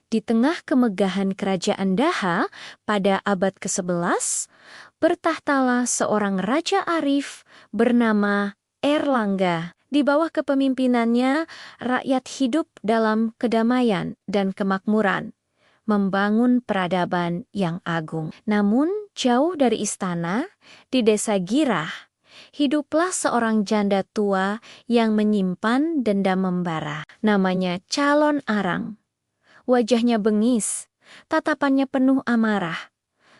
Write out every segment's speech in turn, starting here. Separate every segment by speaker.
Speaker 1: Di tengah kemegahan kerajaan Daha pada abad ke-11, bertahtalah seorang raja arif bernama Erlangga. Di bawah kepemimpinannya, rakyat hidup dalam kedamaian dan kemakmuran, membangun peradaban yang agung. Namun, jauh dari istana, di desa Girah, hiduplah seorang janda tua yang menyimpan dendam membara. Namanya Calon Arang. Wajahnya bengis, tatapannya penuh amarah,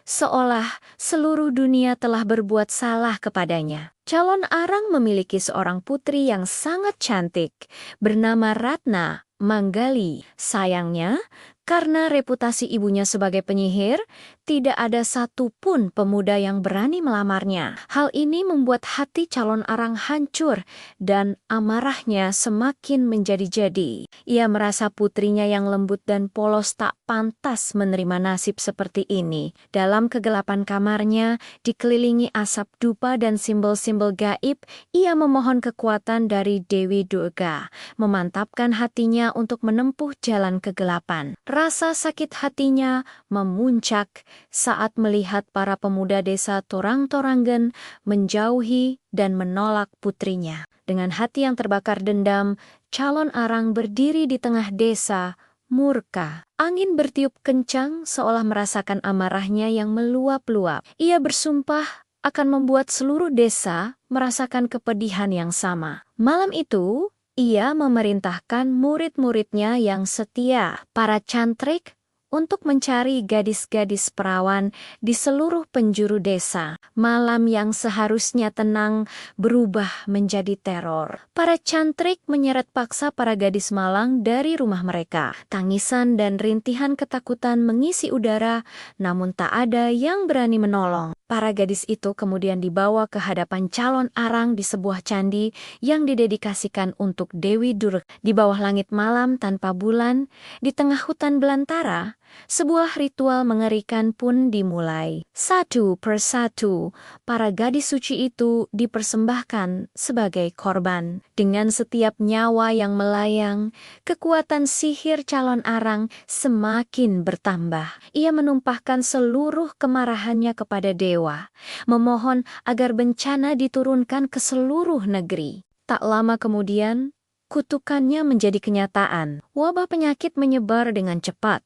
Speaker 1: seolah seluruh dunia telah berbuat salah kepadanya. Calon Arang memiliki seorang putri yang sangat cantik, bernama Ratna Manggali. Sayangnya, karena reputasi ibunya sebagai penyihir, tidak ada satupun pemuda yang berani melamarnya. Hal ini membuat hati Calon Arang hancur dan amarahnya semakin menjadi-jadi. Ia merasa putrinya yang lembut dan polos tak pantas menerima nasib seperti ini. Dalam kegelapan kamarnya, dikelilingi asap dupa dan simbol-simbol gaib, ia memohon kekuatan dari Dewi Durga, memantapkan hatinya untuk menempuh jalan kegelapan. Rasa sakit hatinya memuncak saat melihat para pemuda desa Torang-Toranggen menjauhi dan menolak putrinya. Dengan hati yang terbakar dendam, Calon Arang berdiri di tengah desa, murka. Angin bertiup kencang seolah merasakan amarahnya yang meluap-luap. Ia bersumpah akan membuat seluruh desa merasakan kepedihan yang sama. Malam itu, ia memerintahkan murid-muridnya yang setia, para cantrik, untuk mencari gadis-gadis perawan di seluruh penjuru desa. Malam yang seharusnya tenang berubah menjadi teror. Para cantrik menyeret paksa para gadis malang dari rumah mereka. Tangisan dan rintihan ketakutan mengisi udara, namun tak ada yang berani menolong. Para gadis itu kemudian dibawa ke hadapan Calon Arang di sebuah candi yang didedikasikan untuk Dewi Durga. Di bawah langit malam tanpa bulan, di tengah hutan belantara, sebuah ritual mengerikan pun dimulai. Satu persatu, para gadis suci itu dipersembahkan sebagai korban. Dengan setiap nyawa yang melayang, kekuatan sihir Calon Arang semakin bertambah. Ia menumpahkan seluruh kemarahannya kepada dewa, memohon agar bencana diturunkan ke seluruh negeri. Tak lama kemudian, kutukannya menjadi kenyataan. Wabah penyakit menyebar dengan cepat,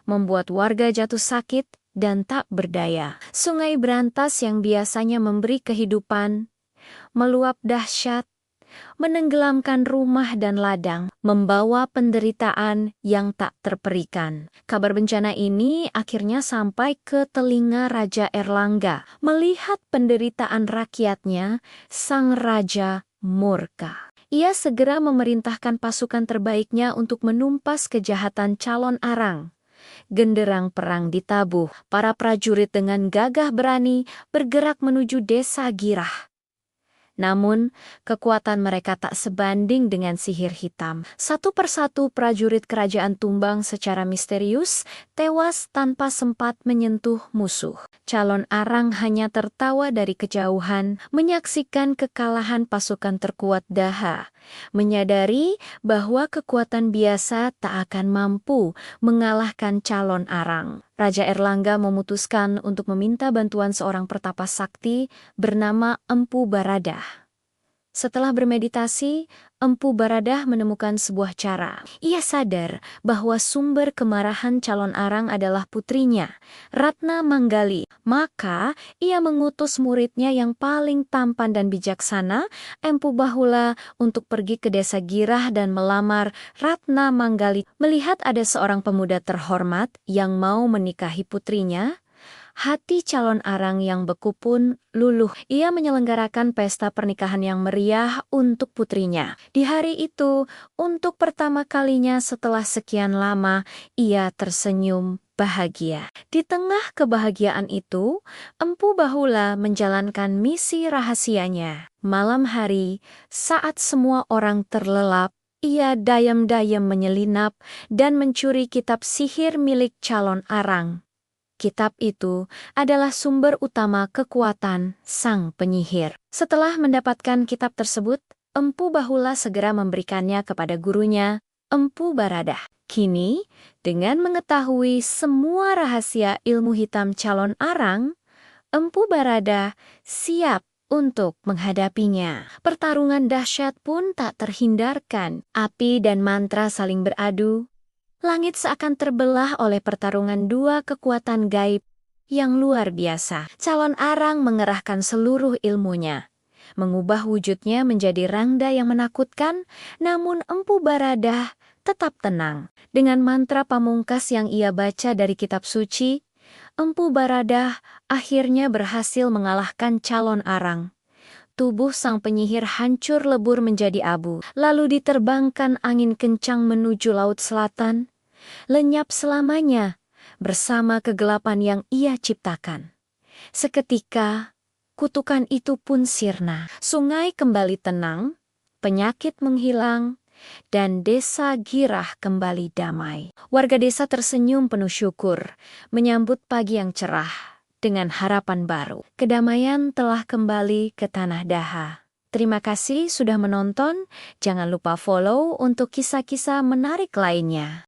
Speaker 1: membuat warga jatuh sakit dan tak berdaya. Sungai berantas yang biasanya memberi kehidupan, meluap dahsyat, menenggelamkan rumah dan ladang, membawa penderitaan yang tak terperikan. Kabar bencana ini akhirnya sampai ke telinga Raja Erlangga. Melihat penderitaan rakyatnya, sang raja murka. Ia segera memerintahkan pasukan terbaiknya untuk menumpas kejahatan Calon Arang. Genderang perang ditabuh, para prajurit dengan gagah berani bergerak menuju desa Girah. Namun, kekuatan mereka tak sebanding dengan sihir hitam. Satu persatu prajurit kerajaan tumbang secara misterius, tewas tanpa sempat menyentuh musuh. Calon Arang hanya tertawa dari kejauhan, menyaksikan kekalahan pasukan terkuat Daha, menyadari bahwa kekuatan biasa tak akan mampu mengalahkan Calon Arang. Raja Erlangga memutuskan untuk meminta bantuan seorang pertapa sakti bernama Empu Baradah. Setelah bermeditasi, Empu Baradah menemukan sebuah cara. Ia sadar bahwa sumber kemarahan Calon Arang adalah putrinya, Ratna Manggali. Maka, ia mengutus muridnya yang paling tampan dan bijaksana, Empu Bahula, untuk pergi ke desa Girah dan melamar Ratna Manggali. Melihat ada seorang pemuda terhormat yang mau menikahi putrinya, hati Calon Arang yang beku pun luluh. Ia menyelenggarakan pesta pernikahan yang meriah untuk putrinya. Di hari itu, untuk pertama kalinya setelah sekian lama, ia tersenyum bahagia. Di tengah kebahagiaan itu, Empu Bahula menjalankan misi rahasianya. Malam hari, saat semua orang terlelap, ia dayam-dayam menyelinap dan mencuri kitab sihir milik Calon Arang. Kitab itu adalah sumber utama kekuatan sang penyihir. Setelah mendapatkan kitab tersebut, Empu Bahula segera memberikannya kepada gurunya, Empu Baradah. Kini, dengan mengetahui semua rahasia ilmu hitam calon Arang, Empu Baradah siap untuk menghadapinya. Pertarungan dahsyat pun tak terhindarkan. Api dan mantra saling beradu. Langit seakan terbelah oleh pertarungan dua kekuatan gaib yang luar biasa. Calon Arang mengerahkan seluruh ilmunya, mengubah wujudnya menjadi rangda yang menakutkan, namun Empu Baradah tetap tenang. Dengan mantra pamungkas yang ia baca dari kitab suci, Empu Baradah akhirnya berhasil mengalahkan calon Arang. Tubuh sang penyihir hancur lebur menjadi abu, lalu diterbangkan angin kencang menuju laut selatan, lenyap selamanya bersama kegelapan yang ia ciptakan. Seketika, kutukan itu pun sirna. Sungai kembali tenang, penyakit menghilang, dan desa Girah kembali damai. Warga desa tersenyum penuh syukur, menyambut pagi yang cerah dengan harapan baru. Kedamaian telah kembali ke Tanah Daha. Terima kasih sudah menonton, jangan lupa follow untuk kisah-kisah menarik lainnya.